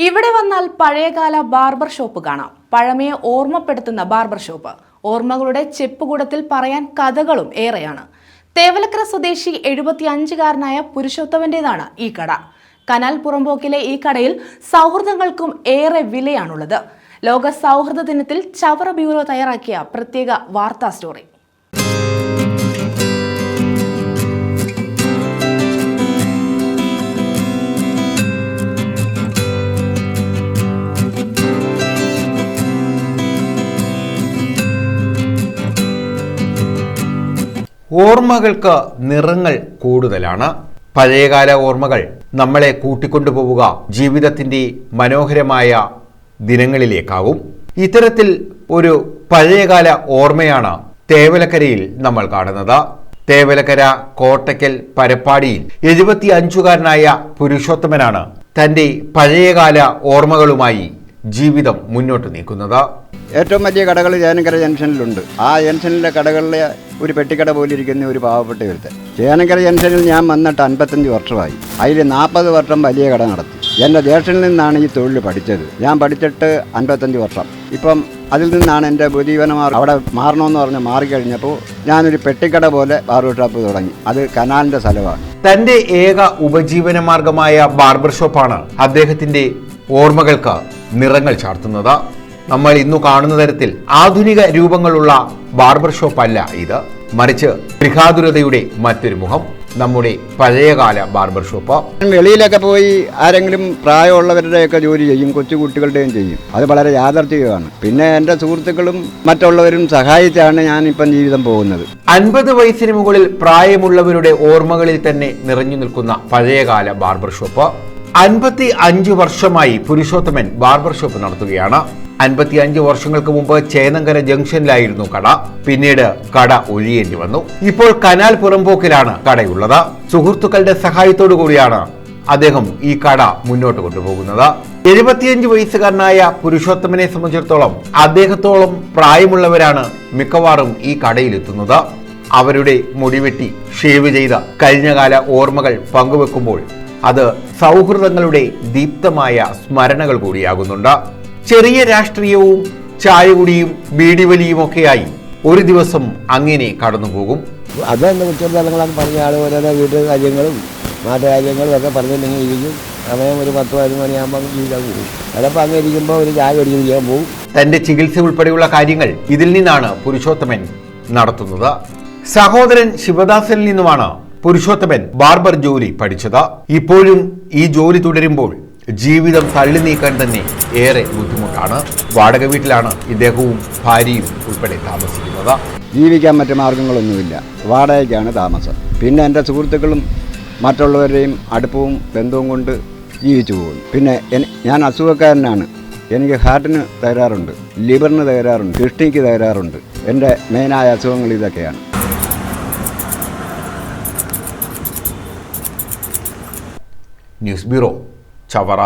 ഇവിടെ വന്നാൽ പഴയകാല ബാർബർ ഷോപ്പ് കാണാം. പഴമയെ ഓർമ്മപ്പെടുത്തുന്ന ബാർബർ ഷോപ്പ്. ഓർമ്മകളുടെ ചെപ്പുകൂടത്തിൽ പറയാൻ കഥകളും ഏറെയാണ്. തേവലക്കര സ്വദേശി 75-കാരനായ പുരുഷോത്തമന്റേതാണ് ഈ കട. കനാൽ പുറമ്പോക്കിലെ ഈ കടയിൽ സൗഹൃദങ്ങൾക്കും ഏറെ വിലയാണുള്ളത്. ലോക സൗഹൃദ ദിനത്തിൽ ചവറ ബ്യൂറോ തയ്യാറാക്കിയ പ്രത്യേക വാർത്താ സ്റ്റോറി. ഓർമ്മകൾക്ക് നിറങ്ങൾ കൂടുതലാണ്. പഴയകാല ഓർമ്മകൾ നമ്മളെ കൂട്ടിക്കൊണ്ടുപോവുക ജീവിതത്തിൻ്റെ മനോഹരമായ ദിനങ്ങളിലേക്കാവും. ഇത്തരത്തിൽ ഒരു പഴയകാല ഓർമ്മയാണ് തേവലക്കരയിൽ നമ്മൾ കാണുന്നത്. തേവലക്കര കോട്ടയ്ക്കൽ പരപ്പാടിയിൽ 75-കാരനായ പുരുഷോത്തമനാണ് തൻ്റെ പഴയകാല ഓർമ്മകളുമായി ജീവിതം മുന്നോട്ട് നീക്കുന്നത്. ഏറ്റവും വലിയ കടകൾ ചേനക്കര ജംഗ്ഷനിലുണ്ട്. ആ ജംഗ്ഷനിലെ കടകളിലെ ഒരു പെട്ടിക്കട പോലെ ഇരിക്കുന്ന ഒരു പാവപ്പെട്ട ഒരുത്തൻ. ചേനക്കര ജംഗ്ഷനിൽ ഞാൻ വന്നിട്ട് 55 വർഷമായി. അതിൽ 40 വർഷം വലിയ കട നടത്തി. എൻ്റെ ജ്യേഷ്ഠനിൽ നിന്നാണ് ഈ തൊഴിൽ പഠിച്ചത്. ഞാൻ പഠിച്ചിട്ട് 55 വർഷം. ഇപ്പം അതിൽ നിന്നാണ് എൻ്റെ ഉപജീവനമാർഗ്ഗം. അവിടെ മാറണമെന്ന് പറഞ്ഞ് മാറിക്കഴിഞ്ഞപ്പോൾ ഞാനൊരു പെട്ടിക്കട പോലെ ബാർബർ ഷോപ്പ് തുടങ്ങി. അത് കനാലിൻ്റെ സ്ഥലമാണ്. തൻ്റെ ഏക ഉപജീവന മാർഗമായ ബാർബർ ഷോപ്പാണ് അദ്ദേഹത്തിൻ്റെ ഓർമ്മകൾക്ക് നിറങ്ങൾ ചാർത്തുന്നത്. നമ്മൾ ഇന്നു കാണുന്ന തരത്തിൽ ആധുനിക രൂപങ്ങളുള്ള ബാർബർ ഷോപ്പ് അല്ല ഇത്, മറിച്ച് ഗൃഹാതുരതയുടെ മറ്റൊരു മുഖം, നമ്മുടെ പഴയകാല ബാർബർ ഷോപ്പ്. വെളിയിലൊക്കെ പോയി ആരെങ്കിലും പ്രായമുള്ളവരുടെയൊക്കെ ജോലി ചെയ്യും, കൊച്ചുകുട്ടികളുടെയും ചെയ്യും. അത് വളരെ യാഥാർത്ഥ്യമാണ്. പിന്നെ എൻ്റെ സുഹൃത്തുക്കളും മറ്റുള്ളവരും സഹായിച്ചാണ് ഞാനിപ്പം ജീവിതം പോകുന്നത്. 50 വയസ്സിന് മുകളിൽ പ്രായമുള്ളവരുടെ ഓർമ്മകളിൽ തന്നെ നിറഞ്ഞു നിൽക്കുന്ന പഴയകാല ബാർബർ ഷോപ്പ്. 55 വർഷമായി പുരുഷോത്തമൻ ബാർബർ ഷോപ്പ് നടത്തുകയാണ്. 55 വർഷങ്ങൾക്ക് മുമ്പ് ചേനങ്കര ജംഗ്ഷനിലായിരുന്നു കട. പിന്നീട് കട ഒഴിയേണ്ടി വന്നു. ഇപ്പോൾ കനാൽ പുറമ്പോക്കിലാണ് കടയുള്ളത്. സുഹൃത്തുക്കളുടെ സഹായത്തോടു കൂടിയാണ് അദ്ദേഹം ഈ കട മുന്നോട്ട് കൊണ്ടുപോകുന്നത്. 75 വയസ്സുകാരനായ പുരുഷോത്തമനെ സംബന്ധിച്ചിടത്തോളം അദ്ദേഹത്തോളം പ്രായമുള്ളവരാണ് മിക്കവാറും ഈ കടയിലെത്തുന്നത്. അവരുടെ മുടിവെട്ടി ഷേവ് ചെയ്ത കഴിഞ്ഞകാല ഓർമ്മകൾ പങ്കുവെക്കുമ്പോൾ അത് സൗഹൃദങ്ങളുടെ ദീപ്തമായ സ്മരണകൾ കൂടിയാകുന്നുണ്ട്. ചെറിയ രാഷ്ട്രീയവും ചായകുടിയും ബീഡിവലിയും ഒക്കെയായി ഒരു ദിവസം അങ്ങനെ കടന്നുപോകും. അതെന്നെ കുറ്റങ്ങളൊക്കെ പറഞ്ഞ ആൾ ഓരോരോ വീട്ടിലെ കാര്യങ്ങളും നാട്ടുകാര്യങ്ങളും ഒക്കെ പറഞ്ഞിട്ടുണ്ടെങ്കിൽ ഇരിക്കും. സമയം ഒരു 10-11 മണിയാകുമ്പോൾ ജീവിക്കാൻ പോകും. ചിലപ്പോൾ അങ്ങനെ ഇരിക്കുമ്പോൾ ഒരു ചായ ഒടിഞ്ഞ് ചെയ്യാൻ പോകും. തന്റെ ചികിത്സ ഉൾപ്പെടെയുള്ള കാര്യങ്ങൾ ഇതിൽ നിന്നാണ് പുരുഷോത്തമൻ നടത്തുന്നത്. സഹോദരൻ ശിവദാസനിൽ നിന്നുമാണ് പുരുഷോത്തമൻ ബാർബർ ജോലി പഠിച്ചത്. ഇപ്പോഴും ഈ ജോലി തുടരുമ്പോൾ ജീവിതം തള്ളി നീക്കാൻ തന്നെ ഏറെ ബുദ്ധിമുട്ടാണ്. വാടക വീട്ടിലാണ് ഇദ്ദേഹവും ഭാര്യയും ഉൾപ്പെടെ താമസിക്കുന്നത്. ജീവിക്കാൻ മറ്റു മാർഗങ്ങളൊന്നുമില്ല. വാടകയ്ക്കാണ് താമസം. പിന്നെ എൻ്റെ സുഹൃത്തുക്കളും മറ്റുള്ളവരുടെയും അടുപ്പവും ബന്ധവും കൊണ്ട് ജീവിച്ചു പോകുന്നു. പിന്നെ ഞാൻ അസുഖക്കാരനാണ്. എനിക്ക് ഹാർട്ടിന് തകരാറുണ്ട്, ലിവറിന് തകരാറുണ്ട്, കിഡ്നിക്ക് തകരാറുണ്ട്. എൻ്റെ മെയിനായ അസുഖങ്ങൾ ഇതൊക്കെയാണ്. News bureau, Chavara.